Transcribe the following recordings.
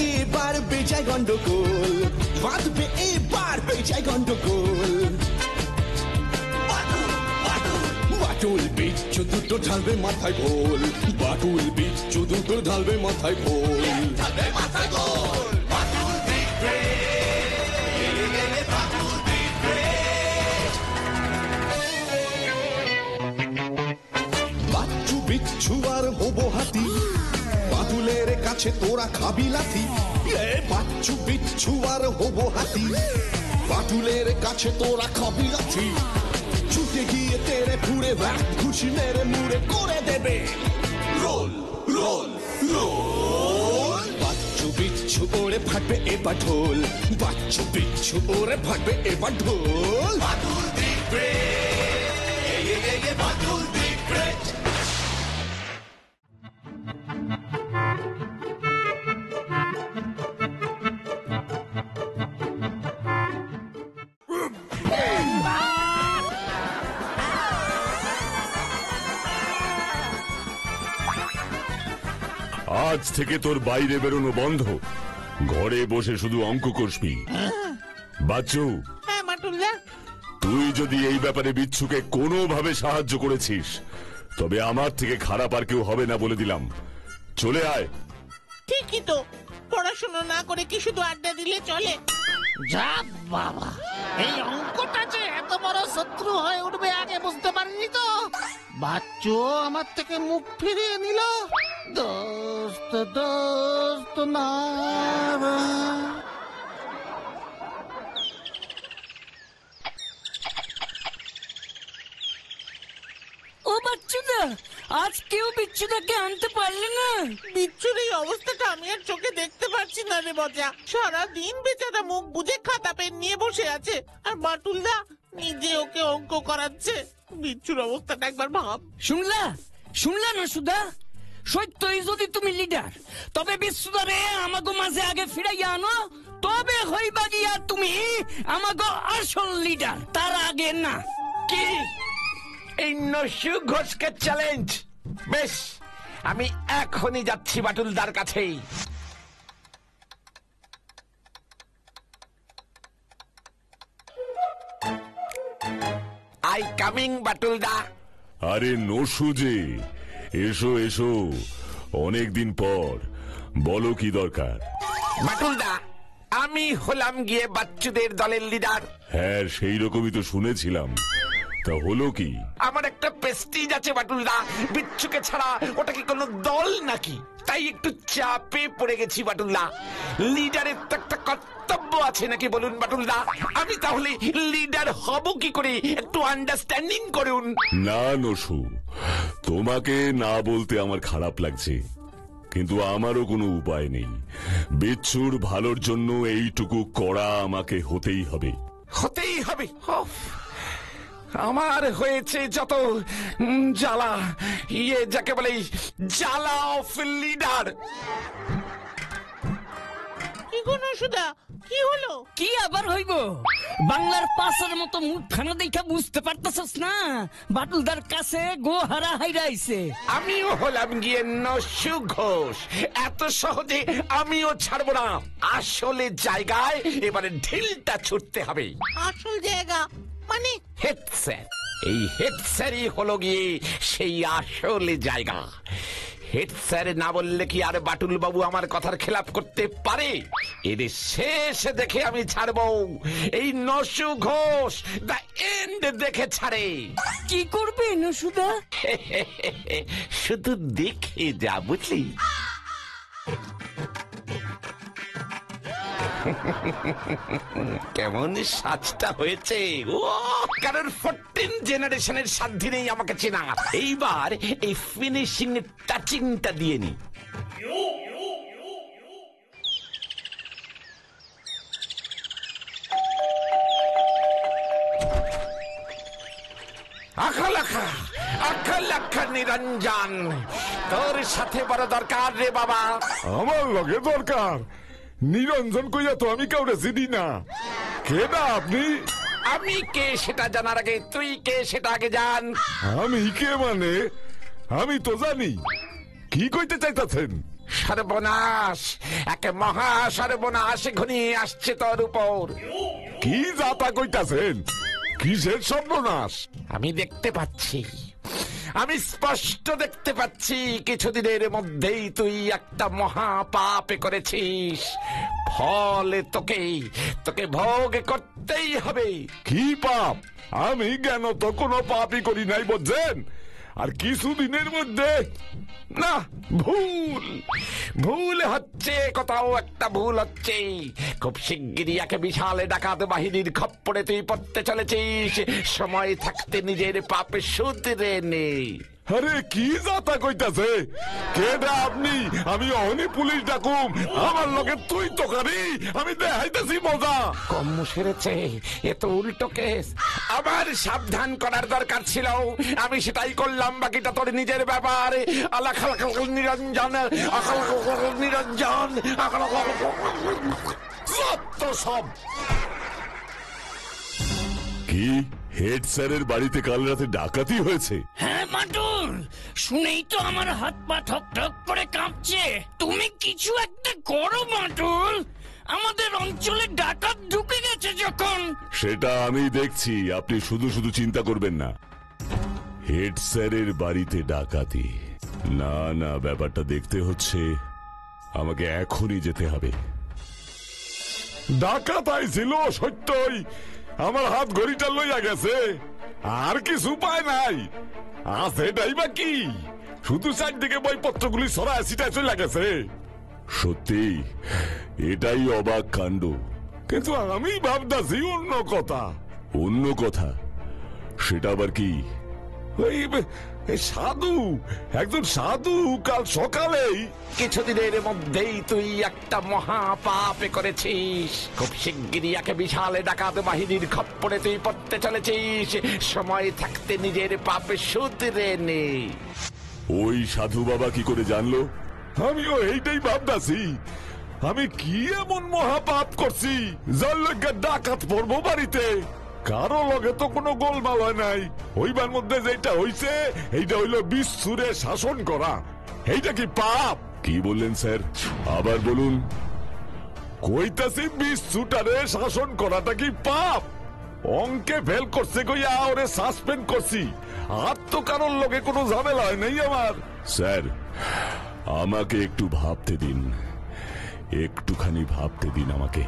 এবার বেজায় গন্ডগোল, বাঁধবে এবার বেজায় গন্ডগোল। বাটুল বিচ্ছু দুটো ঢালবে মাথায় গোল, বাটুল বিচ্ছু দুটো ঢালবে মাথায় গোল। বাচ্চু বিচ্ছু আর হবো হাতি, বাটুলের কাছে তোরা খাবি লাথি। বাচ্চু বিচ্ছু আর হবো হাতি, বাটুলের কাছে তোরা খাবি লাথি। ছুটে গিয়ে তেরে ফুড়ে ব্যাট খুশি মেরে মুড়ে করে দেবে রোল রোল রোল। বাচ্চু বিচ্ছু ওরে ফাটবে এবার ঢোল, বাচ্চু বিচ্ছু ওরে ফাটবে এবার ঢোল। বাটুল দিক ব্রেক, বাটুল দিক ব্রেক। আজ থেকে তোর বাইরে বেরোনো বন্ধ, ঘরে বসে শুধু অঙ্ক কষবি। বাচ্চু, তুই যদি এই ব্যাপারে বিচ্ছুকে কোনোভাবে সাহায্য করেছিস তবে আমার থেকে খারাপ আর কেউ হবে না বলে দিলাম। চলে আয়। ঠিকই তো, পড়াশোনা না করে কি শুধু আড্ডা দিলে চলে? যা বাবা, এই অঙ্কটা যে এত বড় শত্রু হয়ে উঠবে আগে বুঝতে পারিনি তো। বাচ্চু আমার থেকে মুখ ফিরিয়ে নিল। দোস্ত দোস্ত না। ও বাচ্চুদা, আজ কেউ বিচ্ছুদাকে আনতে পারলে না? বিচ্ছুর এই অবস্থাটা আমি আর চোখে দেখতে পাচ্ছি না রে বজা। সারাদিন বেচারা মুখ বুঝে খাতা পেন নিয়ে বসে আছে, আর বাটুলদা নিজে ওকে অঙ্ক করাচ্ছে। বিচ্ছুর অবস্থাটা একবার ভাব। শুনলা না সুধা? সত্যই যদি তুমি লিডার, তবে বিশ্বদারে আমাগো মাঝে আগে ফিরাইয়া আনো, তবে হইবা গিয়া তুমি আমাগো আসল লিডার, তার আগে না। কি এই নসু ঘোষকে চ্যালেঞ্জ? বেশ, আমি এখনই যাচ্ছি বাটুলদার কাছেই। আই কামিং বাটুলদা। আরে নসু যে, এসো এসো, অনেকদিন পর, বলো কি দরকার? বাটুলদা, আমি হলাম গিয়ে বাচ্চুদের দলের লিডার। হ্যাঁ, সেই রকমই তো শুনেছিলাম। তা হলো কি? আমার একটা প্রেস্টিজ আছে বাটুলদা, বিচ্ছুকে ছাড়া ওটা কি কোনো দল নাকি? তাই একটু চাপে পড়ে গেছি বাটুলদা। লিডারের তো একটা কর্তব্য আছে নাকি বলুন বাটুলদা? আমি তাহলে লিডার হব কি করে একটু আন্ডারস্ট্যান্ডিং করুন। না নসু, তোমাকে না বলতে আমার খারাপ লাগছে, কিন্তু আমারও কোনো উপায় নেই। বিচ্ছুর ভালোর জন্য এইটুকু করা আমাকে হতেই হবে। হতেই হবে? আমার হয়েছে যত জ্বালা, যাকে বলে জ্বালা অফ লিডার। কি কোনো সুদা, কি হলো? কি আবার হইব? বাংলার পাশের মতো মুখখানা দেখা বুঝতে পারতেছস না? বাটুলদার কাছে গোহারা হাইরাইছে। আমিও হলাম গিয়ে নসু ঘোষ, এত সহজে আমিও ছাড়বো না। আসলে জায়গায় এবারে ঢিলটা ছুটতে হবে। আসল জায়গা মানে? Head sir. এই হেড স্যারই হলো গিয়ে সেই আসলে জায়গা। হেড স্যার না বললে কি আর বাটুল বাবু আমার কথার খেলাপ করতে পারে? এদের শেষ দেখে আমি ছাড়বো। এই নসু ঘোষ দ্য এন্ড দেখে ছাড়ে। কি করবে নসুদা? শুধু দেখে যা, বুঝলি? কেমন সাজটা হয়েছে! ও কারণ 14 জেনারেশনের সাধ্যি নেই আমাকে চেনা। এইবার এই ফিনিশিং টাচিংটা দিয়ে নি। আখা নিরঞ্জন, তোর সাথে বড় দরকার রে বাবা। আমার লগে দরকার? নিরঞ্জন কইয়া তো আমি কাউরে চিনি না। কে না আপনি? আমি কে সেটা জানার আগে তুই কে সেটা আগে জান। আমি কে মানে? আমি তো জানি। কি কইতে চাইতাছেন? সর্বনাশ, এক মহা সর্বনাশ ঘনিয়ে আসছে তোর উপর। কি যাতা কইতাছেন? কিসের সর্বনাশ? আমি দেখতে পাচ্ছি, আমি স্পষ্ট দেখতে পাচ্ছি, কিছুদিনের মধ্যেই তুই একটা মহা পাপ করেছিস। ফলে তোকে তোকে ভোগ করতেই হবে। কি পাপ? আমি জ্ঞান তো কোনো পাপই করি নাই বুঝছেন। আর কিছুদিনের মধ্যে না, ভুল ভুল হচ্ছে, কোথাও একটা ভুল হচ্ছে। খুব শিগগিরই এক বিশাল ডাকাত বাহিনীর খপ্পরে তুই পড়তে চলেছিস। সময় থাকতে নিজের পাপে শুধরে নে। আরে কি যাতা কইতাছে? কেডা আপনি? আমি অহনি পুলিশ ডাকুম? আমার লগে তুই তোকারি? আমি দেখাইতেছি মজা। কম সেরেছে, এ তো উল্টো কেস। আবার সাবধান করার দরকার ছিল, আমি সেটাই করলাম। বাকিটা তোর নিজের ব্যাপার। আল্লাহ নিরঞ্জন, নিরঞ্জন, যত সব। কি হেড স্যারের বাড়িতে কাল রাতে ডাকাতি হয়েছে? হ্যাঁ বাটুল, শুনেই তো আমার হাত পা ঠক ঠক করে কাঁপছে। তুমি কিছু একটা করো বাটুল, আমাদের অঞ্চলে ডাকাত ঢুকে গেছে যখন। সেটা আমি দেখছি, আপনি শুধু শুধু চিন্তা করবেন না। হেড স্যারের বাড়িতে ডাকাতি? না না, ব্যাপারটা দেখতে হচ্ছে, আমাকে এখনই যেতে হবে। ডাকাত আইছিল সত্যই, আমার হাত ঘড়িটা লইয়া গেছে। আর কিছু উপায় নাই। আছে এটাই বা কি? শুধু চারদিকে বইপত্রগুলি সরায় ছিটায় চলে গেছে। সত্যি এটাই অবাক কাণ্ড। কিন্তু আমি ভাবতাছি অন্য কথা। অন্য কথা? সেটা আবার কি? ওই এই সাধু, একজন সাধু কাল সকালেই। কিছুদিনের মধ্যেই তুই একটা মহা পাপ করেছিস। খুব শিগগিরই এক বিশাল ডাকাত বাহিনীর খপ্পরে তুই পড়তে চলেছিস। সময় থাকতে নিজের পাপে শুধরে নে। ওই সাধু বাবা কি করে জানলো? আমিও এইটাই ভাবতাছি, আমি কি এমন মহা পাপ করছি যার লগে ডাকাত পড়বো বাড়িতে? কারো লগে তো কোনো গোলমাল হয় নাই। ওইবার মধ্যে যেটা হইছে এইটা হইল বিশ্বরে শাসন করা। এইটা কি পাপ? কি বললেন স্যার? আবার বলুন। কইতাছি বিশ্বটারে শাসন করাটা কি পাপ? অঙ্কে ফেল করছে কইয়া ওরে সাসপেন্ড করছি। আর তো কারোর লগে কোনো ঝামেলা হয় নাই আমার। স্যার, আমাকে একটু ভাবতে দিন, একটুখানি ভাবতে দিন আমাকে।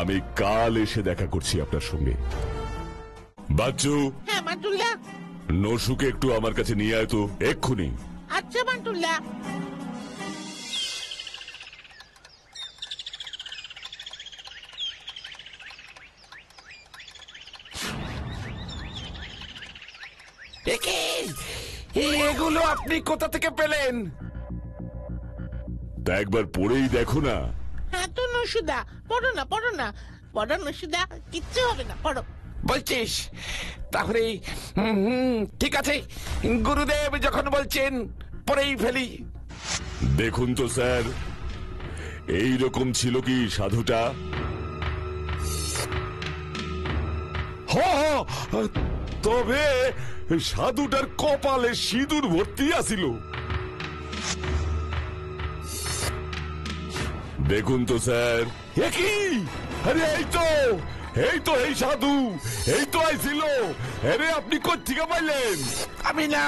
আমি কাল এসে দেখা করছি আপনার সঙ্গে। বাচ্চু, হ্যাঁ বাটুলদা। নসুকে একটু আমার কাছে নিয়ে আয় তো, এক্ষুনি। আচ্ছা বাটুলদা। এগুলো আপনি কোথা থেকে পেলেন? তা একবার পড়েই দেখো না। হ্যাঁ তো নসুদা, পড়ো না পড়ো না, পড়ো নসুদা, কিচ্ছু হবে না, পড়ো। বলছিস? তাহলে ঠিক আছে, গুরুদেব যখন বলছেন পড়েই ফেলি। দেখুন তো স্যার, এই রকম ছিল কি সাধুটা? তবে সাধুটার কপালে সিঁদুর ভর্তি আছিল। দেখুন তো স্যার। কি? আরে এই তো এই সাধু, এই তো আইছিল। আরে আপনি কোত্থেকে পাইলেন? আমি না,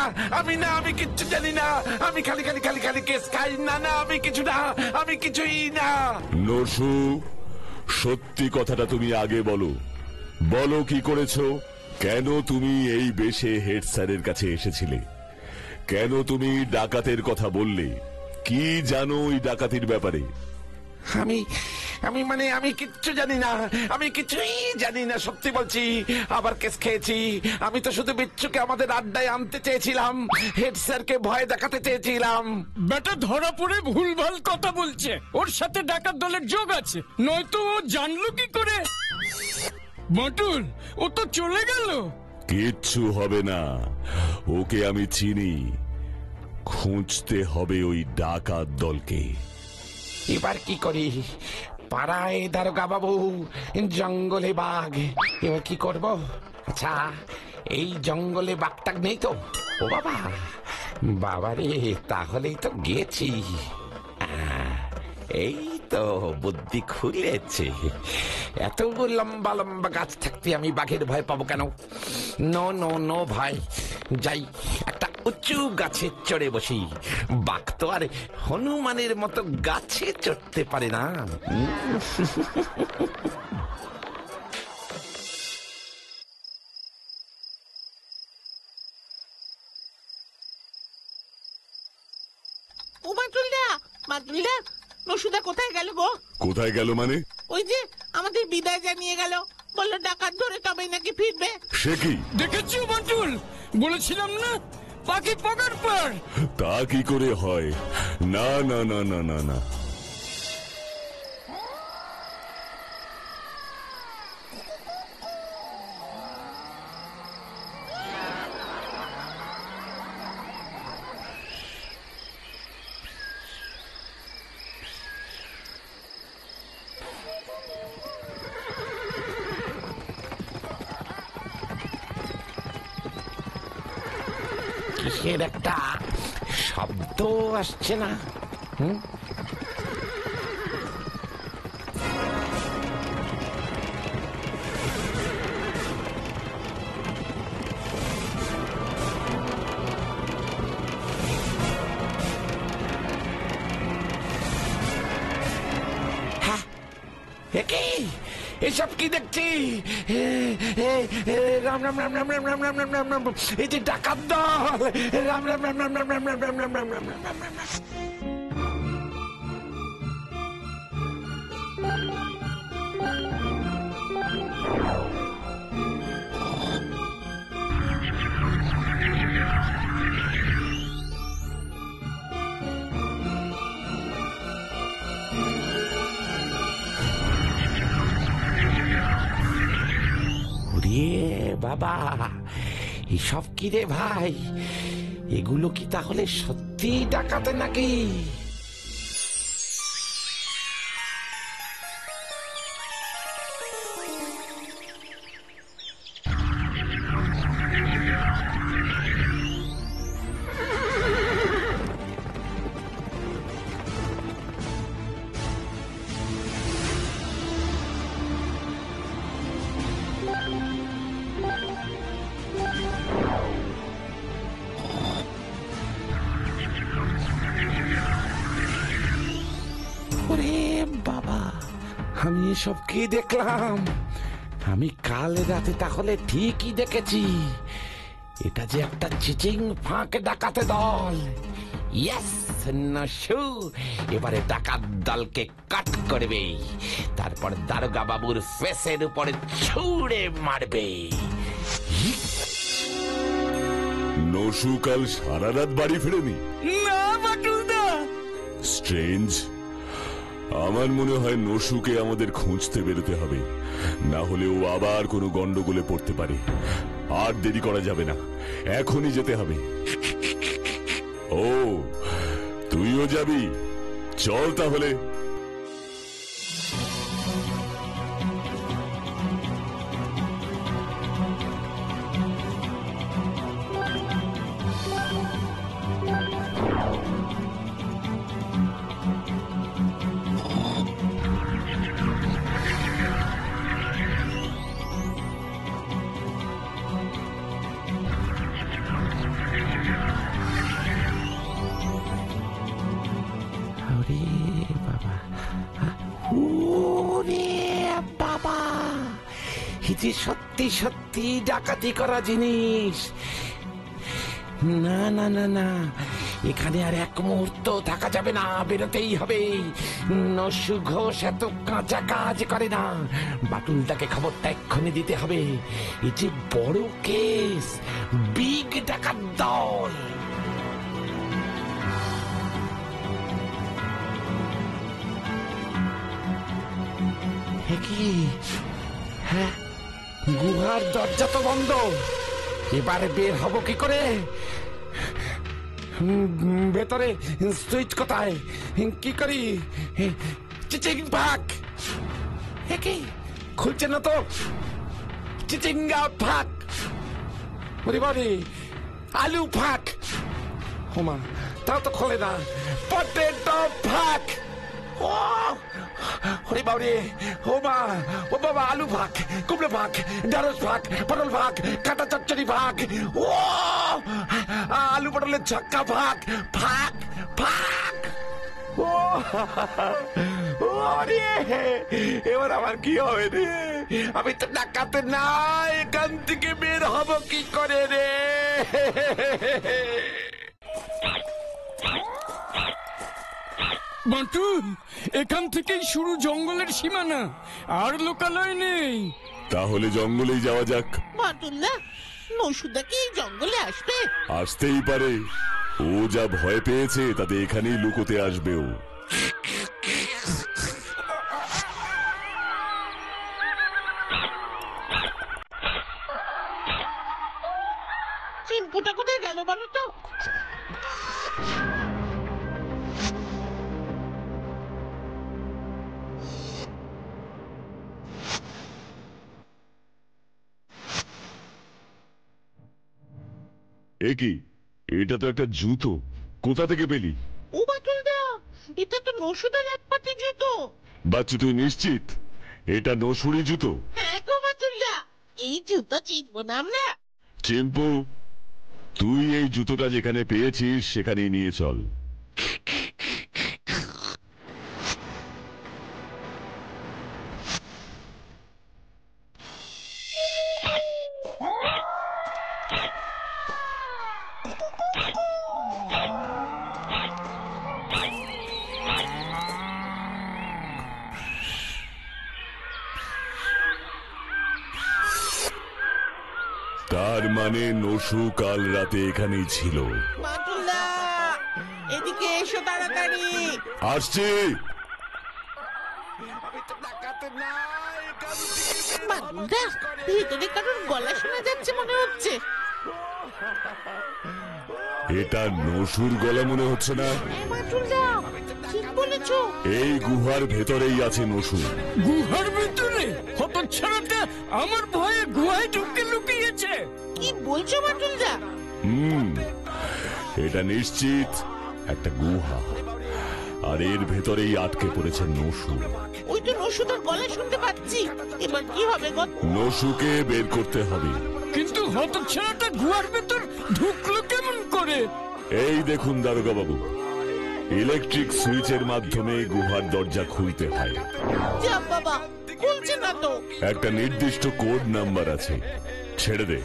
আমি কিচ্ছু জানি না। আমি খালি খালি খালি খালি কেস খাই। না না, আমি কিছু না, আমি কিছুই না। নসু, সত্যি কথাটা তুমি আগে বলো। বলো কি করেছো? কেন তুমি এই বেশে হেড স্যারের কাছে এসেছিলে? কেন তুমি ডাকাতের কথা বললে? কি জানো ওই ডাকাতির ব্যাপারে? আমি কিচ্ছু জানি না, আমি কিছুই জানি না, সত্যি বলছি। আবার কেস খেয়েছি। আমি তো শুধু বিচ্ছুকে আমাদের আড্ডায় আনতে চেয়েছিলাম, হেড স্যারকে ভয় দেখাতে চেয়েছিলাম। বেটা ধরা পড়ে ভুলভাল কথা বলছে, ওর সাথে ডাকাত দলের যোগ আছে, নয়তো ও জানলো কি করে? বাটুল, ও তো চলে গেল। কিচ্ছু হবে না, ওকে আমি চিনি। খুঁজতে হবে ওই ডাকাত দলকে। এবার কি করি? পাড়ায় দারোগা বাবু, জঙ্গলে বাঘ, এবার কি করব? আচ্ছা, এই জঙ্গলে বাঘটাক নেই তো? ও বাবা, বাবারে, তাহলেই তো গেছি। এই তো বুদ্ধি খুলেছে। এত লম্বা লম্বা গাছ থাকতে আমি বাঘের ভয় পাবো কেন? নো নো নো ভাই, যাই একটা উঁচু গাছে চড়ে বসি। বাঘ তো আর হনুমানের মতো গাছে চড়তে পারে না। ও মাটুলদা, মাটুলদা, নসুদা কোথায় গেল গো? কোথায় গেল মানে? ওই যে আমাদের বিদায় জানিয়ে গেল, বললো ডাকাত ধরে তবে নাকি ফিরবে। সে কি? দেখেছো বাটুল, বলেছিলাম না পাখি পকার পর। তা কি করে হয়? না না না না না না, কিসের একটা শব্দ আসছে না? হ্যাঁ, এসব কি দেখছি? রাম রাম রাম রাম রাম রাম রাম রাম রাম রাম, এই যে ডাকাত দল! রাম রাম রাম রাম রাম রাম রাম রাম রাম রাম রাম রাম রাম রাম। বাবা, এসব কি রে ভাই? এগুলো কি তাহলে সত্যি ডাকাতে নাকি? বাবা, আমি এসব কি দেখলাম? আমি কাল রাতে তাহলে ঠিকই দেখেছি, এটা যে একটা চিচিং ফাঁক ডাকাতে দল। ইয়েস নশু, এবারে ডাকাত দলকে কাট করবে, তারপর দারোগা বাবুর ফেসের উপরে ছুঁড়ে মারবে। নসু কাল সারা রাত বাড়ি ফেরেনি? না বাটুলদা। স্ট্রেঞ্জ। আমার মনে হয় নসুকে আমাদের খুঁজতে বেরোতে হবে, না হলে ও আবার কোনো গন্ডগোলে পড়তে পারে। আর দেরি করা যাবে না, এখনই যেতে হবে। ও, তুইও যাবি? চল তাহলে। সত্যি সত্যি ডাকাতি করা জিনিস। না না না না, এখানে আর এক মুহূর্ত থাকা যাবে না, বেরোতেই হবে। নসু ঘোষ এত কাঁচা কাজ করে না, বাটুলটাকে খবরটা এক্ষুনি দিতে হবে। এই যে বড় কেস, বিগ ডাকাত দল। হ্যাঁ, গুহার দরজা তো বন্ধ, এবারে বের হব কি করে? ভেতরে সুইচ কোথায়? কি করি? চিচিং ফাঁক, খুলছে না তো। চিচিঙ্গা ফাঁক, বাড়ি আলু ফাঁক, হোমা তাও তো খোলে না। পটেটো ফাঁক, ও ওরে বাবারে, ও মা, ও বাবা, আলু ভাগ, কুমড়ো ভাগ, ঢেঁড়স ভাগ, পটল ভাগ, কাঁটা চচ্চড়ি ভাগ, ও আলু পটলের ছক্কা ভাগ, ভাগ ভাগ। ও রে, এবার আমার কি হবে রে? আমি তো ডাকাতে না, এখান থেকে বের হব কি করে রে? বাটু, এখান থেকেই শুরু জঙ্গলের সীমানা, আর লোকালয় নেই। তাহলে জঙ্গলেই যাওয়া যাক। বাটুলদা, নসুদা কি এই জঙ্গলে আসবে? আসতেই পারে, ও যা ভয় পেয়েছে তাতে এখানেই লুকোতে আসবে ও। চিম্পুটা কোথায় গেল বলো তো? এ কি, এটা তো একটা জুতো, কোথা থেকে পেলি? ও বাটুলদা, এটা তো নসুদার এক পাতি জুতো। বাচ্চু, তুই নিশ্চিত এটা নসুরি জুতো? হ্যাঁ গো বাটুলদা, এই জুতো চিনবো না আমরা? চিম্পু, তুই এই জুতোটা যেখানে পেয়েছিস সেখানেই নিয়ে চল। তার মানে নসু কাল রাতে এখানেই ছিল। বাটুলদা, এদিকে এসো তাড়াতাড়ি। আসছে। আমি তো ডাকাতে না, এখান থেকে বের হব বাটুলদা, কি করে? ভিতরে কারোর গলা শোনা যাচ্ছে মনে হচ্ছে। এটা নসুর গলা মনে হচ্ছে না? হ্যাঁ বাটুলদা, ঠিক বলেছো। এই গুহার ভেতরেই আছে নসু। গুহার ভিতরে? হতচ্ছাড়াটা আমার ভয়ে গুহায় ঢুকে লুকিয়েছে। কি বলছো বাটুলদা? এটা নিশ্চিত একটা গুহা, আর এর ভেতরেই আটকে পড়েছে নসু। ওই তো নসুদার গলা শুনতে পাচ্ছি। এবার কি হবে গো? নসুকে বের করতে হবে। কিন্তু হতচ্ছাড়াটা গুহার ভেতর ঢুকলো কেমন করে? এই দেখুন দারোগা বাবু, ইলেকট্রিক সুইচের মাধ্যমে গুহার দরজা খুলতে হয়। যা বাবা, খুলছে না তো। একটা নির্দিষ্ট কোড নাম্বার আছে, ছেড়ে দে।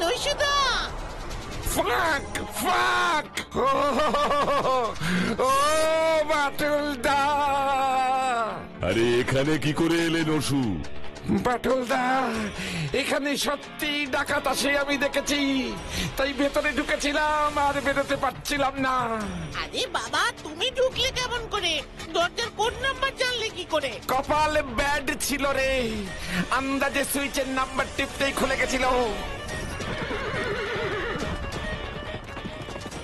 নসুদা, ফাক ফাক, ও বাটুলদা। আরে এখানে কি করে এলে নসু? বাটুলদা, এখানে সত্যি ডাকাত আসে আমি দেখেছি, তাই ভেতরে ঢুকেছিলাম আর বেরোতে পারছিলাম না। আরে বাবা, তুমি ঢুকলে কেমন করে? দরজার কোড নাম্বার জানলে কি করে? কপাল ব্যাড ছিল রে, আন্দাজে সুইচের নাম্বার টিপতেই খুলে গেছিল।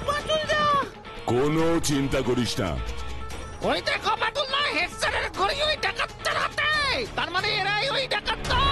বাটুলদা, কোনো চিন্তা করিস না। ওই দেখো বাটুলদা, হেড স্যারের ঘড়ি ওই ডাকাতটার হাতে। তার মানে এরাই ওই ডাকাত দল।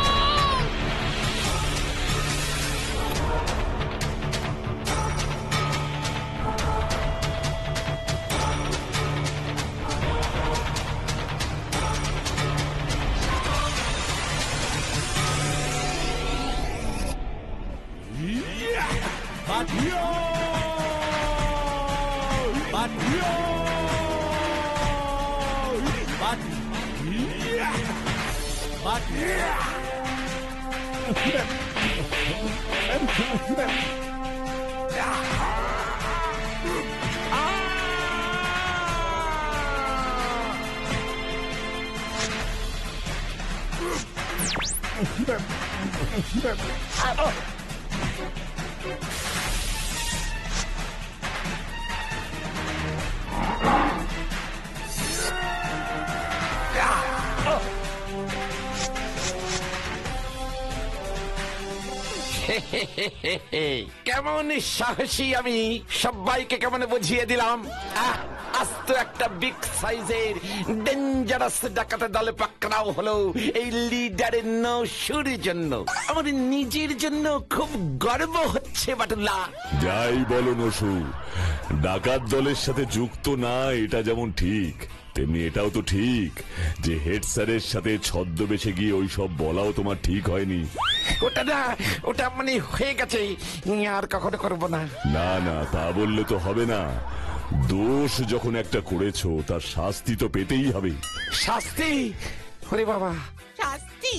কেমন সাহসী আমি, সবাইকে কেমন বুঝিয়ে দিলাম। আস্ত একটা বিগ সাইজের ডেঞ্জারাস ডাকাতের দলে পাকড়াও হলো এই লিডারের নসুর জন্য। আমার নিজের জন্য খুব গর্ব হচ্ছে বাটুল্লা। যাই বলো নসু, ডাকাত দলের সাথে যুক্ত না এটা যেমন ঠিক, তেমনি এটাও তো ঠিক যে হেড স্যারের সাথে ছদ্মবেশে গিয়ে ওইসব বলাও তোমার ঠিক হয়নি। ওটা মানে হয়ে গেছে, আর কখনো করবো না। না না, তা বললে তো হবে না। দোষ যখন একটা করেছো তার শাস্তি তো পেতেই হবে। শাস্তি? ওরে বাবা, শাস্তি?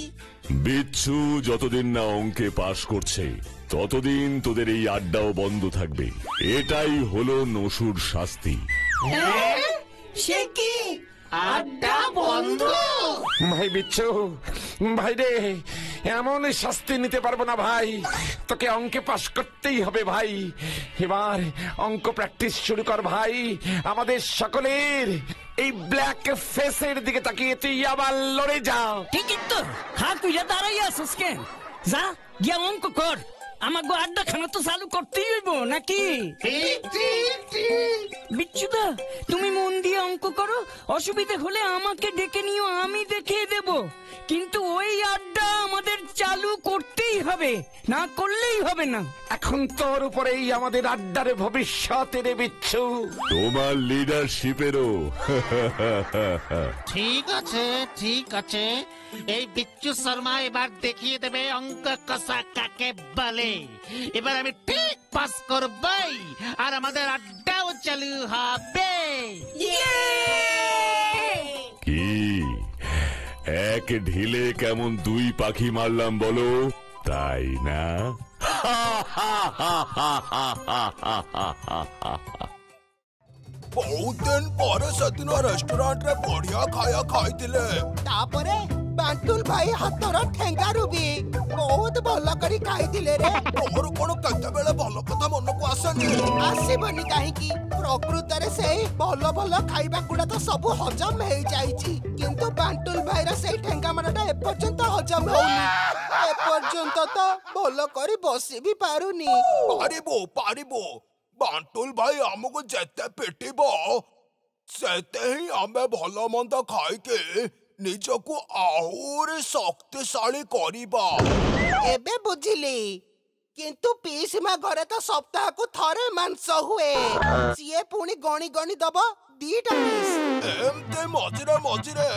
বিচ্ছু যতদিন না অঙ্কে পাশ করছে ততদিন তোদের এই আড্ডাও বন্ধ থাকবে। এটাই হলো নসুর শাস্তি। সে কি আড্ডা বন্ধ? ভাই বিচ্ছু, ভাই রে, এমন শাস্তি নিতে পারবো না ভাই। তোকে অঙ্কে পাশ করতেই হবে ভাই। এবার অঙ্ক প্র্যাকটিস শুরু কর ভাই। আমাদের সকলের এই ব্ল্যাক ফেসের দিকে তাকিয়ে তুই আবার লড়ে যাও। ঠিকই তো, হাত তুই দাঁড়াই আসিস কেন? যা গিয়া অঙ্ক কর। আমাকে আড্ডা খানা তো চালু করতেই হইব নাকি? বিচ্ছুদা, তুমি মন দিয়ে অঙ্ক করো, অসুবিধা হলে আমাকে ডেকে নিও, আমি দেখিয়ে দেব। কিন্তু ওই আড্ডা আমাদের চালু করতেই হবে, না করলেই হবে না। এখন তোর উপরেই আমাদের আড্ডারে ভবিষ্যৎ রে বিচ্ছু। তোমার লিডারশিপেরও। ঠিক আছে, ঠিক আছে। এই বিচ্ছু শর্মা এবার দেখিয়ে দেবে অঙ্ক কষা কাকে বলে। এবার আমি ঠিক পাস করবই, আর আমাদের আড্ডাও চালু হবে। কি এক ঢিলে কেমন দুই পাখি মারলাম বলো, তাই না? ବହୁତ ଦିନ ପରେ ସେଦିନ ରେଷ୍ଟୁରାଣ୍ଟରେ ବଢିଆ ଖାଇବା ଖାଇଥିଲେ। ତାପରେ ବାଣ୍ଟୁଲ ଭାଇ ହାତର ଠେଙ୍ଗାରୁ ବି ବହୁତ ଭଲ କରି ଖାଇଥିଲେ ରେ। ତମର କଣ କେତେବେଳେ ଭଲ କଥା ମନକୁ ଆସେନି? ଆସିବନି କାହିଁକି? ପ୍ରକୃତରେ ସେଇ ଭଲ ଭଲ ଖାଇବା ଗୁଡା ତ ସବୁ ହଜମ ହେଇଯାଇଛି, କିନ୍ତୁ ବାଣ୍ଟୁଲ ଭାଇର ସେଇ ଠେଙ୍ଗା ମାଡ଼ଟା ଏପର୍ଯ୍ୟନ୍ତ ହଜମ ହଉନି। ଏପର୍ଯ୍ୟନ୍ତ ତ ଭଲ କରି ବସି ବି ପାରୁନି। ପାରିବ। ବାଣ୍ଟୁଲ ଭାଇ ଆମକୁ ଯେତେ ପିଟିବ ସେତେ ହିଁ ଆମେ ଭଲ ମନ୍ଦ ଖାଇକି ନିଜକୁ ଆହୁରି ଶକ୍ତିଶାଳୀ କରିବା। ଏବେ ବୁଝିଲି, କିନ୍ତୁ ପିଇସୀମା ଘରେ ତ ସପ୍ତାହକୁ ଥରେ ମାଂସ ହୁଏ। ସିଏ ପୁଣି ଗଣି ଗଣି ଦବ 2ଟା ପିସ୍। ଏମିତି ମଝିରେ ମଝିରେ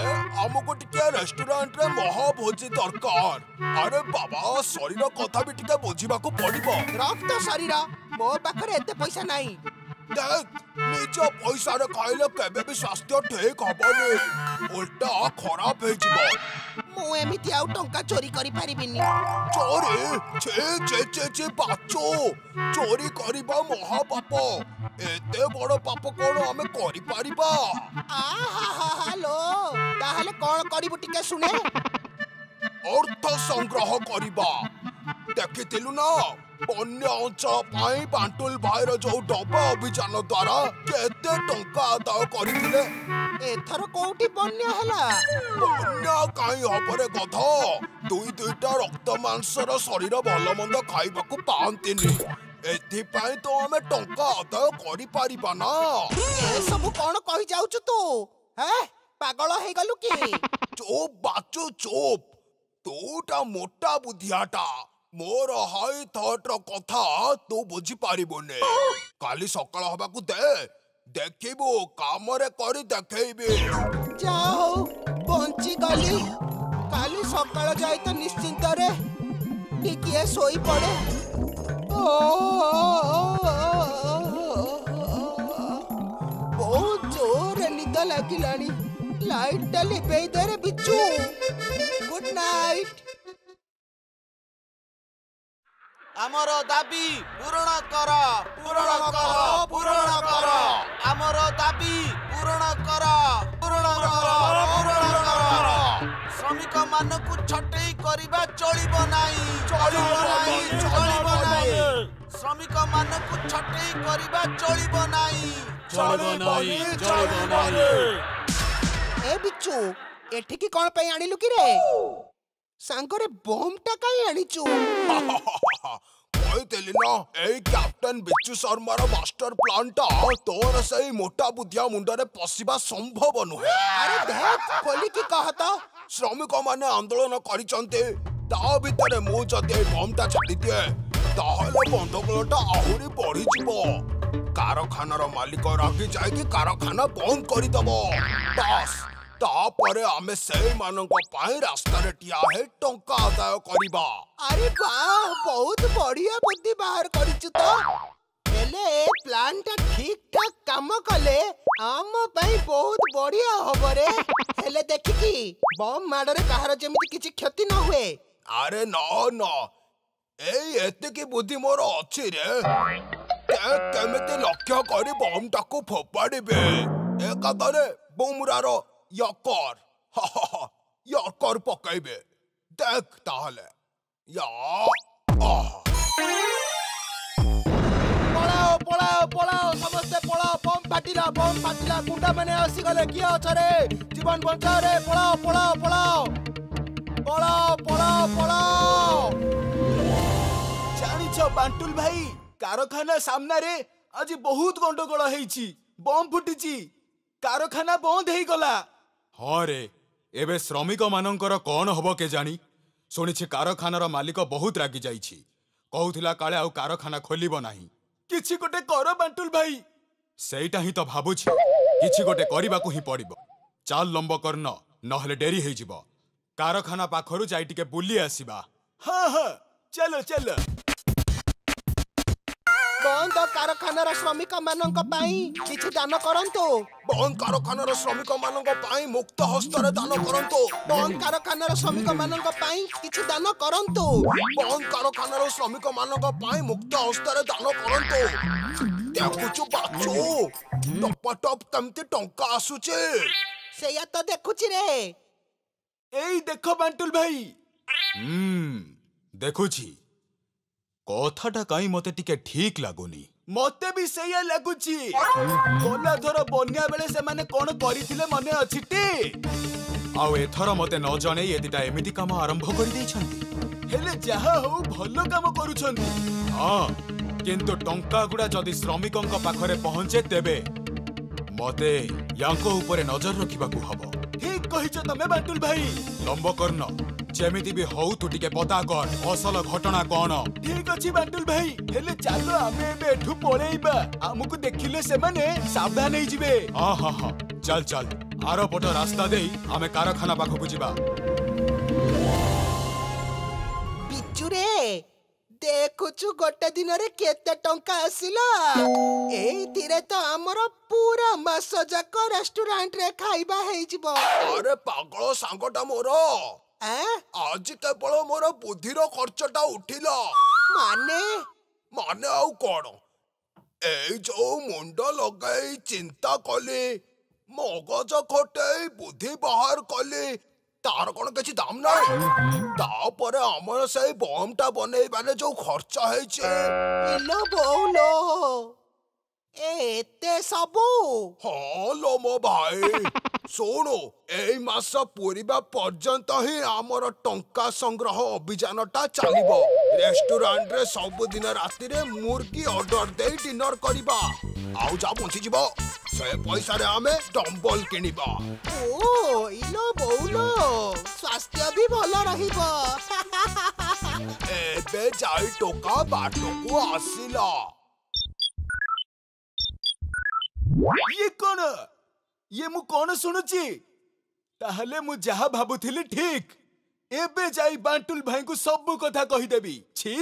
ଆମକୁ ଟିକେ ରେଷ୍ଟୁରାଣ୍ଟରେ ମହାଭୋଜି ଦରକାର। ଆରେ ବାବା, ଶରୀର କଥା ବି ଟିକେ ବୁଝିବାକୁ ପଡିବ। ରକ୍ତ ଶରୀର, ମୋ ପାଖରେ ଏତେ ପଇସା ନାହିଁ। ଦେଖ, ନିଜ ପଇସାରେ ଖାଇଲେ କେବେ ବି ସ୍ୱାସ୍ଥ୍ୟ ଠିକ ହବନି, ଓଲଟା ଖରାପ ହେଇଯିବ। ମୁଁ ଏମିତି ଆଉ ଟଙ୍କା ଚୋରି କରିପାରିବିନି। ଚୋରି? ବାଚୁ, ଚୋରି କରିବା ମହାପାପ। ଏତେ ବଡ ପାପ କଣ ଆମେ କରିପାରିବା? ହାଲୋ, ତାହେଲେ କଣ କରିବୁ ଟିକେ ଶୁଣେ। ଅର୍ଥ ସଂଗ୍ରହ କରିବା। ଦେଖିଥିଲୁ ନା, ବନ୍ୟା ଅଞ୍ଚଳ ପାଇଁ ବାଣ୍ଟୁଲ ଭାଇର ଯୋଉ ଡବା ଅଭିଯାନ ଦ୍ୱାରା କେତେ ଟଙ୍କା ଆଦାୟ କରିଥିଲେ। ଏଥର କୋଉଠି ବନ୍ୟା ହେଲା? ବନ୍ୟା କାହିଁ ହବରେ ଗଧ? 2-2ଟା ରକ୍ତ ମାଂସର ଶରୀର ଭଲ ମନ୍ଦ ଖାଇବାକୁ ପାଆନ୍ତିନି। ଏଥିପାଇଁ ତ ଆମେ ଟଙ୍କା ଆଦାୟ କରିପାରିବା ନା। ଏସବୁ କଣ କହି ଯାଉଛୁ ତୁ? ପାଗଳ ହେଇଗଲୁ କି? ଚୁପ୍ ବାଚୁ ଚୁପ୍। ତୁଟା ମୋଟା ବୁଦ୍ଧିଆଟା। ମୋର ହାଇ ଥଟ୍ର କଥା ତୁ ବୁଝିପାରିବୁନି। କାଲି ସକାଳ ହବାକୁ ଦେ, ଦେଖିବୁ କାମରେ କରି ଦେଖେଇବି। ଯାହା ହଉ ବଞ୍ଚିଗଲି। କାଲି ସକାଳ ଯାଇ ତ ନିଶ୍ଚିନ୍ତରେ ଟିକିଏ ଶୋଇପଡେ। ବହୁତ ଜୋରରେ ନିଦ ଲାଗିଲାଣି। ଲାଇଟଟା ଲିଭେଇ ଦେ ରେ ବିଚୁ। Good night. ଆମର ଦାବି ପୂରଣ କର, ପୂରଣ କର, ପୂରଣ କର। ଆମର ଦାବି ପୂରଣ କର, ପୂରଣ କର, ପୂରଣ କର। ଶ୍ରମିକ ମାନଙ୍କୁ ଛଟେଇ କରିବା ଚଳିବ ନାହିଁ, ଚଳିବ ନାହିଁ, ଚଳିବ ନାହିଁ। ଶ୍ରମିକ ମାନଙ୍କୁ ଛଟେଇ କରିବା ଚଳିବ ନାହିଁ, ଚଳିବ ନାହିଁ, ଚଳିବ ନାହିଁ। ଏ ବିଚୁ, ଏଠିକି କଣ ପାଇଁ ଆଣିଲୁ କି ରେ? ସାଙ୍ଗରେ ବମ୍ ଟା କାଇଁ ଆଣିଛୁ? କହିଥିଲି ନା ଏଇ କ୍ୟାପ୍ଟେନ ବିଚୁ ଶର୍ମାର ମାଷ୍ଟର ପ୍ଲାନଟା ତୋର ସେଇ ମୋଟା ବୁଦ୍ଧିଆ ମୁଣ୍ଡରେ ପଶିବା ସମ୍ଭବ ନୁହେଁ। ଆରେ ଦେଖ ଖୋଲିକି କହ ତ। ଶ୍ରମିକ ମାନେ ଆନ୍ଦୋଳନ କରିଛନ୍ତି, ତା ଭିତରେ ମୁଁ ଯଦି ଏଇ ବମ୍ଟା ଛାଡ଼ିଦିଏ ତାହେଲେ ଗଣ୍ଡଗୋଳଟା ଆହୁରି ବଢିଯିବ। କାରଖାନାର ମାଲିକ ରାଗି ଯାଇକି କାରଖାନା ବନ୍ଦ କରିଦବ। ବାସ୍ ତାପରେ ଆମେ ସେଇମାନଙ୍କ ପାଇଁ ରାସ୍ତାରେ ଠିଆ ହେଇ ଟଙ୍କା ଆଦାୟ କରିବା। ଆରେ ବାଃ, ବହୁତ ବଢିଆ ବୁଦ୍ଧି ବାହାର କରିଛୁ ତ। ହେଲେ ଏ ପ୍ଲାନଟା ଠିକ୍ ଠାକ୍ କାମ କଲେ ଆମ ପାଇଁ ବହୁତ ବଢିଆ ହବ ରେ। ହେଲେ ଦେଖିକି ବମ୍ ମାଡରେ କାହାର ଯେମିତି କିଛି କ୍ଷତି ନ ହୁଏ। ଆରେ ନା ଏଇ ଏତିକି ବୁଦ୍ଧି ମୋର ଅଛି ରେ। କେମିତି ଲକ୍ଷ୍ୟ କରି ବମ୍ଟାକୁ ଫୋପାଡ଼ିବେ। ଏକାଥରେ ବୁମ୍ରାର ୟର୍କର ପକେଇବେ। ଦେଖ ତାହେଲେ ପଳାଅ ସମସ୍ତେ ପଳାଅ। ବମ୍ ଫାଟିଲା ଗୁଣ୍ଡା ମାନେ ଆସିଗଲେ। କିଏ ଅଛରେ? ଜୀବନ ବଞ୍ଚାରେ। ପଳାଅ। ଜାଣିଛ ବାଣ୍ଟୁଲ ଭାଇ, କାରଖାନା ସାମ୍ନାରେ ଆଜି ବହୁତ ଗଣ୍ଡଗୋଳ ହେଇଛି। ବମ୍ ଫୁଟିଛି, କାରଖାନା ବନ୍ଦ ହେଇଗଲା। ହଁ ରେ, ଏବେ ଶ୍ରମିକ ମାନଙ୍କର କଣ ହବ କେଜାଣି? ଶୁଣିଛି କାରଖାନାର ମାଲିକ ବହୁତ ରାଗି ଯାଇଛି। କହୁଥିଲା କାଳେ ଆଉ କାରଖାନା ଖୋଲିବ ନାହିଁ। କିଛି ଗୋଟେ କର ବାଣ୍ଟୁଲ ଭାଇ। ସେଇଟା ହିଁ ତ ଭାବୁଛି, କିଛି ଗୋଟେ କରିବାକୁ ହିଁ ପଡିବ। ଚାଲ ଲମ୍ବକର୍ଣ୍ଣ, ନହେଲେ ଡେରି ହେଇଯିବ। କାରଖାନା ପାଖରୁ ଯାଇ ଟିକେ ବୁଲି ଆସିବା। ହଁ ଚାଲ। ବନ୍ଦ କାରଖାନାର ଶ୍ରମିକ ମାନଙ୍କ ପାଇଁ କିଛି ଦାନ କରନ୍ତୁ। ବନ୍ଦ କାରଖାନାର ଶ୍ରମିକ ମାନଙ୍କ ପାଇଁ ମୁକ୍ତ ହସ୍ତରେ ଦାନ କରନ୍ତୁ। ବନ୍ଦ କାରଖାନାର ଶ୍ରମିକ ମାନଙ୍କ ପାଇଁ କିଛି ଦାନ କରନ୍ତୁ। ବନ୍ଦ କାରଖାନାର ଶ୍ରମିକ ମାନଙ୍କ ପାଇଁ ମୁକ୍ତ ହସ୍ତରେ ଦାନ କରନ୍ତୁ। ଦେଖୁଛୁ ବାଚୁ, ଟପାଟପ କେମିତି ଟଙ୍କା ଆସୁଛି। ସେଇଆ ତ ଦେଖୁଛି ରେ। ଏଇ ଦେଖ ବାଣ୍ଟୁଲ ଭାଇ। ଦେଖୁଛି, କଥାଟା କାଇଁ ମତେ ଟିକେ ଠିକ୍ ଲାଗୁନି। ମତେ ବି ସେଇଆ ଲାଗୁଛି। ଗଲା ଥର ବନ୍ୟା ବେଳେ ସେମାନେ କଣ କରିଥିଲେ ମନେ ଅଛି ଟି? ଆଉ ଏଥର ମତେ ନ ଜଣେଇ ଏ ଦିଟା ଏମିତି କାମ ଆରମ୍ଭ କରିଦେଇଛନ୍ତି। ହେଲେ ଯାହା ହଉ ଭଲ କାମ କରୁଛନ୍ତି। ହଁ, କିନ୍ତୁ ଟଙ୍କା ଗୁଡା ଯଦି ଶ୍ରମିକଙ୍କ ପାଖରେ ପହଞ୍ଚେ ତେବେ ମତେ ୟାଙ୍କ ଉପରେ ନଜର ରଖିବାକୁ ହବ। ଠିକ୍ କହିଛ ତମେ ବାଣ୍ଟୁଲ ଭାଇ। ଲମ୍ବକର୍ଣ୍ଣ, ଯେମିତି ବି ହଉ ତୁ ଟିକେ ପତା କର ଅସଲ ଘଟଣା କଣ। ଠିକ୍ ଅଛି ବାଣ୍ଟୁଲ ଭାଇ, ହେଲେ ଚାଲ ଆମେ ଏବେ ଏଠୁ ପଳେଇବା। ଆମକୁ ଦେଖିଲେ ସେମାନେ ସାବଧାନ ହେଇଯିବେ। ହଁ, ଚାଲ। ଆର ପଟ ରାସ୍ତା ଦେଇ ଆମେ କାରଖାନା ପାଖକୁ ଯିବା। ବିଚୁରେ, ଦେଖୁଛୁ ଗୋଟେ ଦିନରେ କେତେ ଟଙ୍କା ଆସିଲା। ଏଇଥିରେ ତ ଆମର ପୁରା ମାସ ଯାକ ରେଷ୍ଟୁରାଣ୍ଟରେ ଖାଇବା ହେଇଯିବ। ଆରେ ପାଗଳ ସାଙ୍ଗଟା ମୋର, ଆଜି କେବଳ ମୋର ବୁଦ୍ଧିର ଖର୍ଚ୍ଚଟା ଉଠିଲା। ମାନେ ଆଉ କଣ, ଏଇ ଯୋଉ ମୁଣ୍ଡ ଲଗାଇ ଚିନ୍ତା କଲି, ମଗଜ ଖଟେଇ ବୁଦ୍ଧି ବାହାର କଲି, ତାର କଣ କିଛି ଦାମ ନାହିଁ? ତାପରେ ଆମର ସେଇ ବମଟା ବନେଇବାରେ ଯୋଉ ଖର୍ଚ୍ଚ ହେଇଛି। ଇଲୋ ବୋଉଲୋ, ଏତେ ସବୁ? ହଁ ଲୋ ମୋ ଭାଇ, ଶୁଣୁ, ଏଇ ମାସ ପୁରିବା ପର୍ଯ୍ୟନ୍ତ ହିଁ ଆମର ଟଙ୍କା ସଂଗ୍ରହ ଅଭିଯାନଟା ଚାଲିବ। ରେଷ୍ଟୁରାଣ୍ଟରେ ସବୁଦିନ ରାତିରେ ମୁର୍ଗୀ ଅର୍ଡର ଦେଇ ଡିନର କରିବା। ଆଉ ଯାହା ବଞ୍ଚିଯିବ ସେ ପଇସାରେ ଆମେ ଡମ୍ବଲ କିଣିବା। ଇଲୋ ବୋଉଲୋ, ସ୍ୱାସ୍ଥ୍ୟ ବି ଭଲ ରହିବ। ଏବେ ଯାଇ ଟୋକା ବାଟକୁ ଆସିଲା। ଇଏ କଣ? ଇଏ ମୁଁ କଣ ଶୁଣୁଛି? ତାହେଲେ ମୁଁ ଯାହା ଭାବୁଥିଲି ଠିକ୍। ଏବେ ଯାଇ ବାଣ୍ଟୁଲ ଭାଇଙ୍କୁ ସବୁ କଥା କହିଦେବି। ଛି।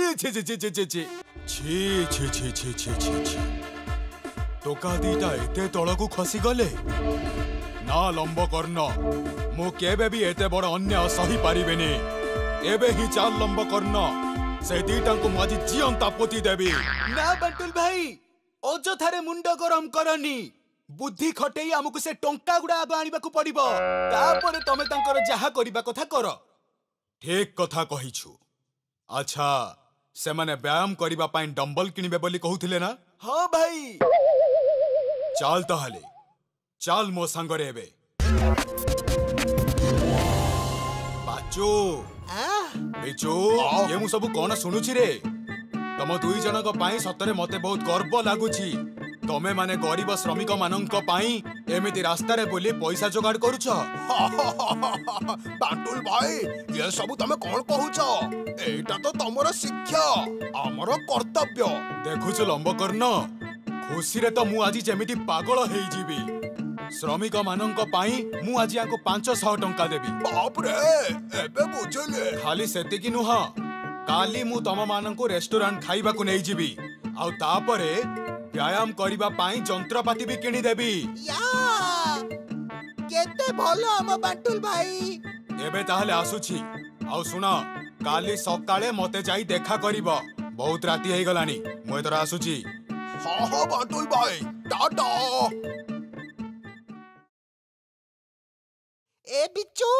ଟୋକା ଦିଟା ଏତେ ତଳକୁ ଖସିଗଲେ। ନା ଲମ୍ବକର୍ଣ୍ଣ, ମୁଁ କେବେ ବି ଏତେ ବଡ ଅନ୍ୟାୟ ସହି ପାରିବିନି। ଏବେ ହିଁ ଚାଲ ଲମ୍ବକର୍ଣ୍ଣ, ସେ ଦିଟାଙ୍କୁ ମୁଁ ଆଜି ଜିଅନ୍ତା ପୋତି ଦେବି। ନା ବାଣ୍ଟୁଲ ଭାଇ, ଅଯଥାରେ ମୁଣ୍ଡ ଗରମ କରନି। ବୁଦ୍ଧି ଖଟେଇ ଆମକୁ ସେ ଟଙ୍କା ଗୁଡା ଆଗ ଆଣିବାକୁ ପଡିବ। ତାପରେ ତମେ ତାଙ୍କର ଯାହା କରିବା କଥା କର। ଠିକ୍ କଥା କହିଛୁ। ଆଚ୍ଛା, ସେମାନେ ବ୍ୟାୟାମ କରିବା ପାଇଁ ଡମ୍ବଲ କିଣିବେ ବୋଲି କହୁଥିଲେ ନା? ହଁ ଭାଇ। ଚାଲ ତାହେଲେ, ଚାଲ ମୋ ସାଙ୍ଗରେ ଏବେ। ବାଚୁ, ବିଚୁ, ମୁଁ ସବୁ କଣ ଶୁଣୁଛି ରେ? तम दुई जनक पाई सतरे मते बहुत गर्व लागुची। तमे माने गरीब श्रमिक मानंक पाई एमिति रास्ता रे बोली पैसा जोगाड़ करूछ। बांटुल भाई ये सब तमे कौन कहूछ? एटा तो तमर शिक्षा हमर कर्तव्य। देखुछ लंबकर्ण, खुशी रे तो मु आज जेमिति पागल हेई जीवी। श्रमिक मानंक पाई मु आज याको 500 टंका देबी। बाप रे एबे बुझले। खाली सेतिकी नुह, काली मु तम मानंको रेस्टोरेंट खाइबा को नै जीवी। आउ तापरे व्यायाम करिबा पाई जंत्रपाति भी किनी देबी। या केते भलो हम बांटुल भाई। एबे ताहले आसुछि। आउ सुना, काली सकाळे मते जाई देखा करिबो। बहुत राती हेई गलानी, मु एतरा आसुछि। हां हां बांटुल भाई, टाटा। ए बिच्चू,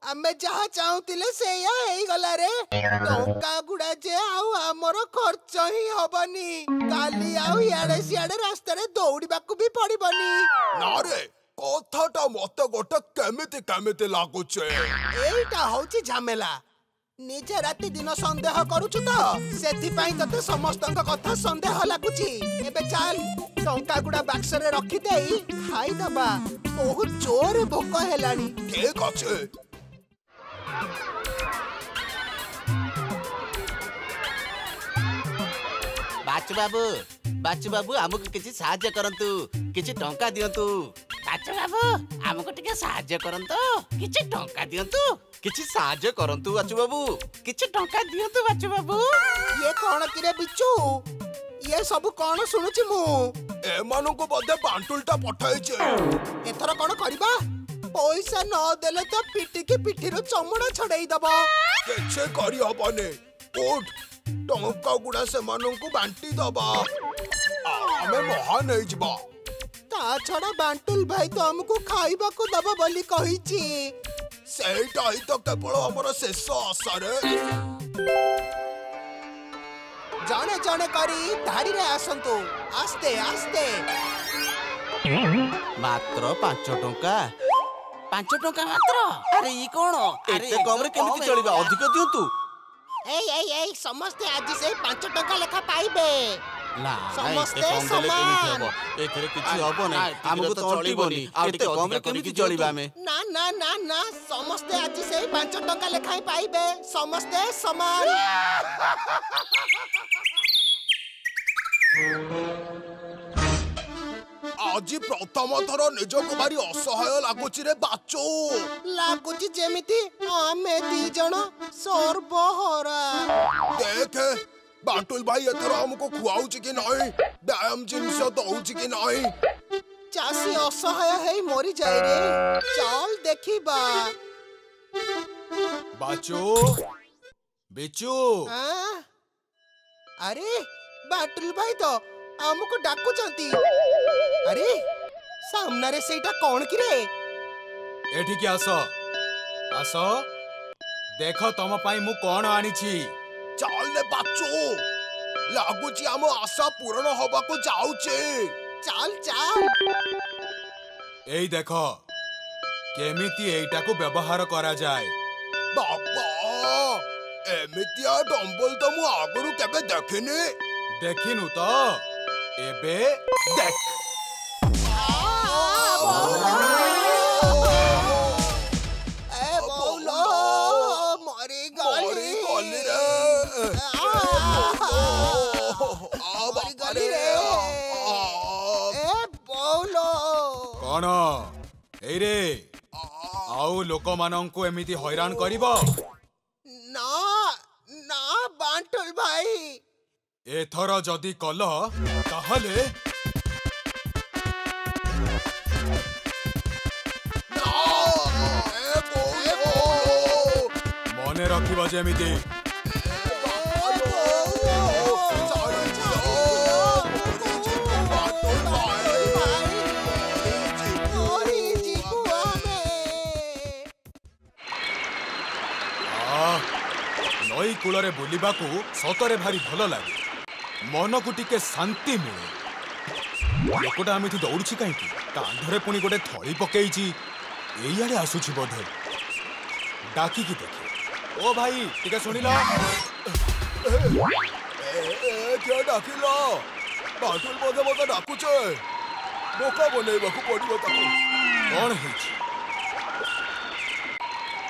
आमे जहा चाहुतिले सेया हेई गला रे। टंका गुडा जे आउ हमर खर्च ही हबनी। काली आउ याडे सियाडे रास्ता रे दौड़ीबाकू भी पड़िबनी। ना रे, कथाटा मते गोटे केमिति केमिति लागुचे। एइटा होची झमेला। निजे राती दिन संदेह करूछु तो सेथि पई तते समस्तक कथा संदेह लागुची। एबे चल टंका गुडा बाक्स रे रखी देई खाई दबा। बहुत जोर भोक हेलानी। ठीक अछि। बाचु बाबू हमको किसी साहाय्य करंतु, किसी टंका दियंतु। बाचु बाबू हमको टिके साहाय्य करंतु, किसी टंका दियंतु। किसी साहाय्य करंतु बाचु बाबू, किसी टंका दियंतु बाचु बाबू। ये कौन किरे बिच्चू? ये सब कौन सुनुची मु? एमानंको बदे बांटुलटा पठाइचे। एथर कौन करिबा? पैसा न देले तो पिटी की पिठीरो चमड़ा छड़ेई दबो। किछे करि हबने। उठ, टंका गुडा से मानंको बांटी दबा। आमे महान नै जबा। ता छड़ा बांटुल भाई तो हमको खाइबा को दबो बोली कहिची। सेटा ही तो केवल हमर शेष आशा रे। जने जने करी धाड़ी रे आसंतु। आस्ते आस्ते। मात्र 5 टंका। 5 टंका मात्र? अरे ई कोन? एते कम रे केमिति चलिबा? अधिक दियंतु। ए समस्ते आज से 5 टंका लेखा पाइबे। ना समस्ते समान। एथरे किछि हबो नै। हमको तो चलिबोनी। एते कम रे केमिति चलिबा हमें? ना ना ना ना, समस्ते आज से 5 टंका लेखा पाइबे। समस्ते समान। आज प्रथम थर निजको भारी असहाय लागुची रे बाचो। लागुची जेमिति आमे दी जण सर्वहरा। देख बांटुल भाई एथर हमको खुआउची कि नहीं, व्यायाम जिनस दउची कि नहीं। चासी असहाय हेई मरी जाय रे। चल देखिबा। बाचो, बिचू। अरे बाटुल भाई तो हमको डाकू चंती। अरे सामना रे सेटा कौन की रे? एठी की आसो आसो, देखो तम पाई मु कोन आनिछि। चल ले बाचो, लागुची हम आशा पूर्ण होबा को जाउचे। चल चल। एई देखो केमिति एइटा को व्यवहार करा जाय। बाबा एमितिया डंबल तो मु आगुरु केबे देखिनी। देखिनु तो एबे देख। ए बौलो मरी गली रे। मरी गली रे। ए बौलो कोन एई रे आउ लोक मानंको एमिति हैरान करिवो ना ना बांटुल भाई। एथर जदि कल ताहले मने रखिबो जेमिति। नई कूलरे बुलिबाकू सतरे भारी भल लागे। मन को टिके शांति मिले। लोकटा आमिति दौड़ुछि काईकि? कांधरे पुणी गोटे थळी पकेइछि। एइयाडे आसुछि बोधे। डाकी की देखे। ओ भाई टिके सुनिला। क्या डाकिल बाटुल बोधे मत डाकुचे बोका बनैबाकू पड़िबो ताकू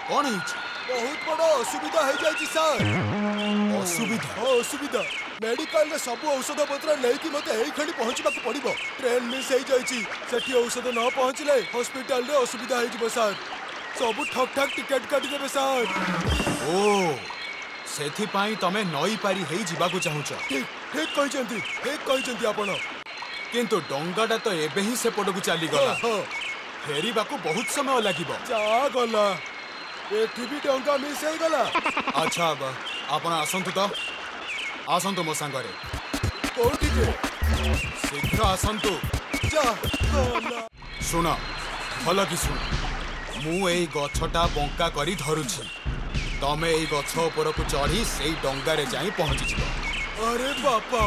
कौन है बहुत बड़ा असुविधा है जाई सर असुविधा मेडिकल रे सब औषध पत्र लेकी मते एई खणी पहुंचबाकू पड़िबो ट्रेन मिस हो जाई सेठी औषध न पहुंचले हॉस्पिटल रे असुविधा है जिवो सर सब ठक ठक टिकट काटी देबे सर ओ सेथि पाई तमे नई पारी हेई जिबाकू चाहुछ ठीक कहिचंती आपण किंतु डंगाटा तो एबे ही से पडकू चली गला फेरीबाकू बहुत समय लागिबो जा गला एठी भी डंगा मिस हो गला अच्छा अब आपण आसंतु मो सांगरे कोठी के शीघ्र आसंतु जा गला सुन भल कि सुन मु एई गछटा बंका करी धरुछि तमे एई गछ ऊपर को चढ़ी सेई डंगा रे जाई पहुंची जिवो अरे बापा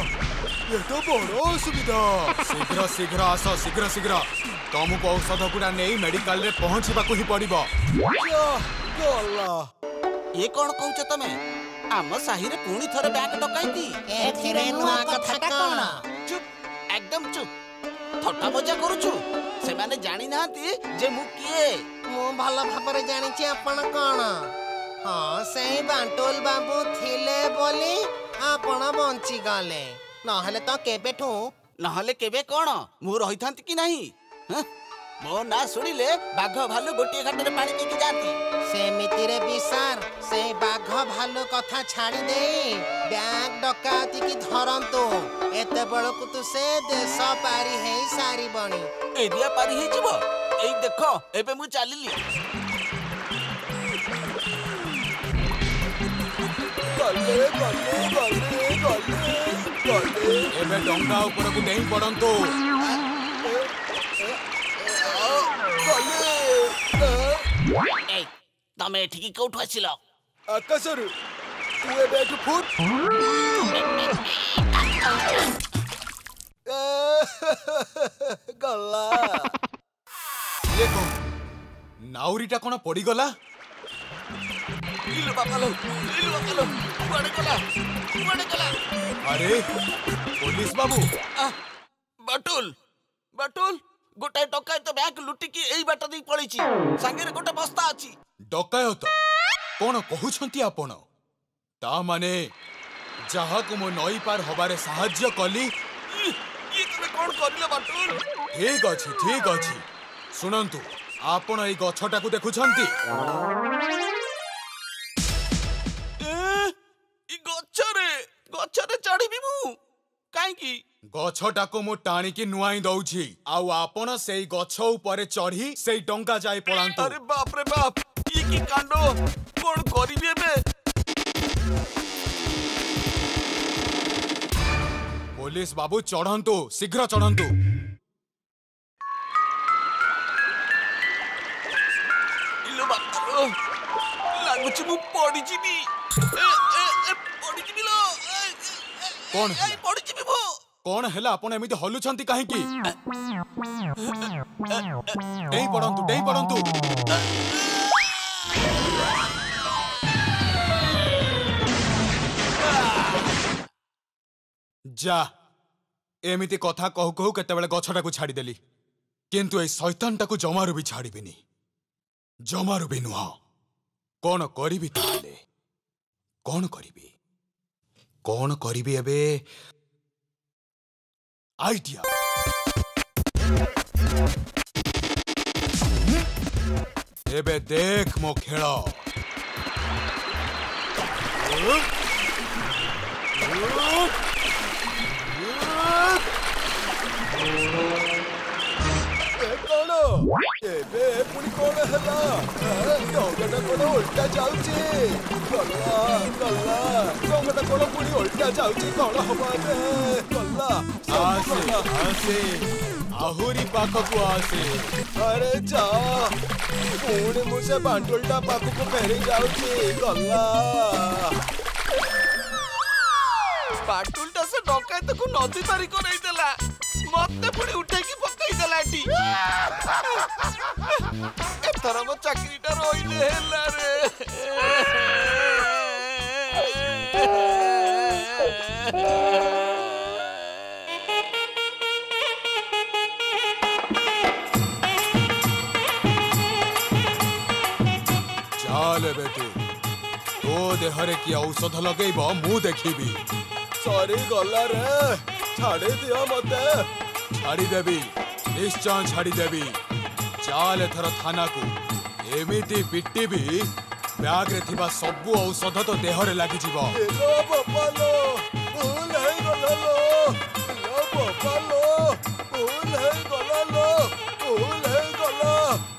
ये तो बड़ो असुविधा शीघ्र आस शीघ्र तुमको औषध गुड़ा नहीं मेडिकल रे पहुंचबाकू ही पड़िबो ये कौन कहूछ तमे आम साही रे पुणी थरे बैंक डकाइती एथिरे नुआ कथाटा कोन चुप एकदम चुप थट्टा मजा करूछु से माने जानि नांती जे मु किए मु भल भाबरे जानिछि आपण कोन हां सेही बांटोल बाबू थिले बोली आपण बंची गले नहले तो केबेठू नहले केबे कोन मु रहिथांती कि नाही मो ना सुनिले बाघ भालू गोटे घाटरे पानी पीकी जाती सेमिति रे बिसार से बाघ भालू कथा छाड़ी दे बैंक डकाती की धरंतु एते बळकु तू से देश पारी हे सारी बणी एरिया पारी हे जीवो एई देखो एबे मु चालिली गले एबे डंगा ऊपर को नहीं पड़ंतो ए तमे एठी कोठु आसिलो आकाशर तू एबे एठु फुट गला ये को नाउरीटा कोन पड़ी गला इलो बापालो कुआडे गला अरे पुलिस बाबू बाटुल गोटाए डकायत बैंक लुटी की एई बाटा दी पळीची संगे रे गोटे बस्ता अछि डकायत कोन कहउछंती आपण ता माने जहा को मो नई पार होबारे सहाय्य कली ये तमे कोन करले बाटुल ठीक अछि सुनंतु आपण एई गछटा को देखुछंती ई गछरे चढ़ीबी मु काई की गछटा को मु टाणी की नुआई दउछि आउ आपण सेई गछ ऊपर चढ़ी सेई डंगा जाय पळांतु अरे बाप रे बाप ई की कांडो कोन करिबे बे पुलिस बाबू चढ़ंतु शीघ्र चढ़ंतु इलो बाप लागुछि मु पड़ी जिबी पड़ी जिबी लो कोन पड़ी जिबी भो कोन हैला आपण एमिति हलुछंती काहे की डेई पड़ंतु जा एमिति कथा कहू कहू केते बेले गछटा को छाड़ी देली किंतु ए शैतानटा को जमारू भी छाड़ीबिनी जमारू भी नुह कोन करिबी ताले कोन करिबी एबे आइडिया एबे देख मो खेल एबे पुणी कोन हला डंगाटा कोन उल्टा जाउची गल्ला डंगाटा कोन पुणी उल्टा जाउची कोन हबा बे गल्ला आसे आहुरी पाखकु आसे अरे जा पुणी मुसे बांटुलटा पाखकु फेरी जाउची गल्ला बाटुलटा से डकायत को नदी पारी करई देला मते पुणी उठे की पकई देला टी एथरा मो चाकरीटा रोइले हेला रे ଚାଲେ ବେଟୁ ତୋ ଦେହରେ କି ଔଷଧ ଲଗେଇବ ମୁଁ ଦେଖିବି। ସରିଗଲା ରେ, ଛାଡ଼ି ଦିଅ ମତେ। ଛାଡ଼ିଦେବି, ନିଶ୍ଚୟ ଛାଡ଼ିଦେବି। ଚାଲ ଏଥର ଥାନାକୁ, ଏମିତି ପିଟିବି ବ୍ୟାଗରେ ଥିବା ସବୁ ଔଷଧ ତ ଦେହରେ ଲାଗିଯିବ। ହେଲୋ ବାପାଲୋ, ଭୁଲ ହେଇଗଲା ଲୋ। ହେଲୋ ବାପାଲୋ, ଭୁଲ ହେଇଗଲା ଲୋ, ଭୁଲ ହେଇଗଲା।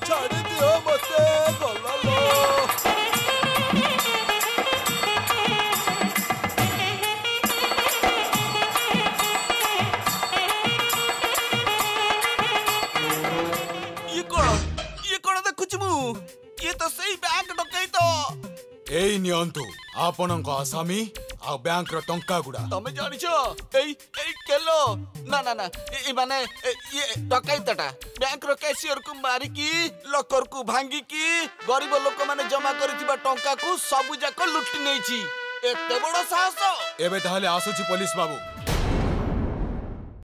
ଛାଡ଼ି ଦିଅ ମତେ, ଗଲା ଲୋ। ଇଏ କଣ ଦେଖୁଛି ମୁଁ? ଇଏ ତ ସେଇ ବ୍ୟାଙ୍କ ଡକାୟତ। ଏଇ ନିଅନ୍ତୁ ଆପଣଙ୍କ ଆସାମୀ ଆଉ ବ୍ୟାଙ୍କର ଟଙ୍କା ଗୁଡା। ତମେ ଜାଣିଛ ଏଇ କେଲୋ? ନା ନା ନା, ମାନେ ଇଏ ଡକାୟତଟା ବ୍ୟାଙ୍କର କ୍ୟାସିୟରକୁ ମାରିକି ଲକରକୁ ଭାଙ୍ଗିକି ଗରିବ ଲୋକମାନେ ଜମା କରିଥିବା ଟଙ୍କାକୁ ସବୁ ଯାକ ଲୁଟି ନେଇଛି। ଏତେ ବଡ ସାହସ! ଏବେ ତାହେଲେ ଆସୁଛି ପୋଲିସ ବାବୁ।